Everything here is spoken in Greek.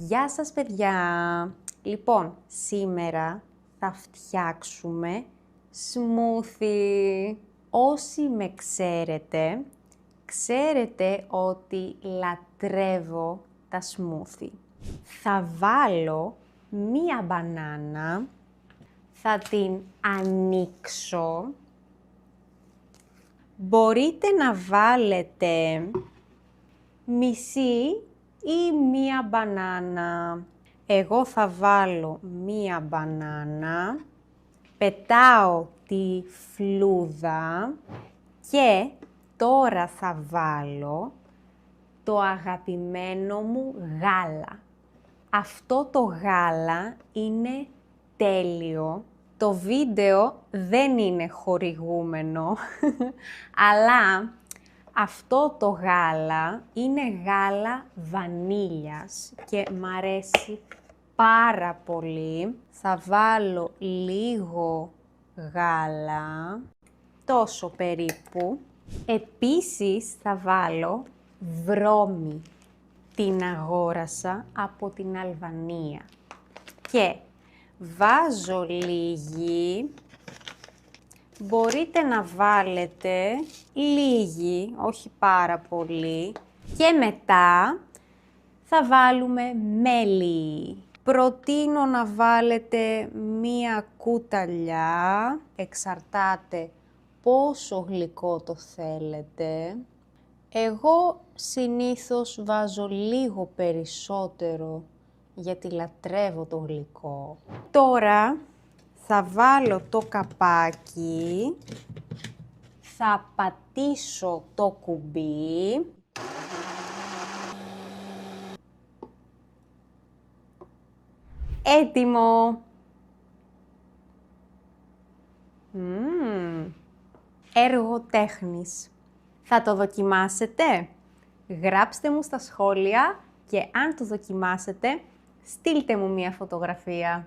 Γεια σας παιδιά! Λοιπόν, σήμερα θα φτιάξουμε σμούθι. Όσοι με ξέρετε, ξέρετε ότι λατρεύω τα σμούθι. Θα βάλω μία μπανάνα, θα την ανοίξω. Μπορείτε να βάλετε μισή ή μία μπανάνα. Εγώ θα βάλω μία μπανάνα, πετάω τη φλούδα και τώρα θα βάλω το αγαπημένο μου γάλα. Αυτό το γάλα είναι τέλειο. Το βίντεο δεν είναι χορηγούμενο, αλλά αυτό το γάλα είναι γάλα βανίλιας και μ' αρέσει πάρα πολύ. Θα βάλω λίγο γάλα, τόσο περίπου. Επίσης θα βάλω βρώμη. Την αγόρασα από την Αλβανία. Και βάζω λίγη. Μπορείτε να βάλετε λίγη, όχι πάρα πολύ. Και μετά θα βάλουμε μέλι. Προτείνω να βάλετε μία κουταλιά, εξαρτάται πόσο γλυκό το θέλετε. Εγώ συνήθως βάζω λίγο περισσότερο, γιατί λατρεύω το γλυκό. Τώρα θα βάλω το καπάκι, θα πατήσω το κουμπί. Έτοιμο! Έργο τέχνης. Θα το δοκιμάσετε? Γράψτε μου στα σχόλια και αν το δοκιμάσετε, στείλτε μου μία φωτογραφία.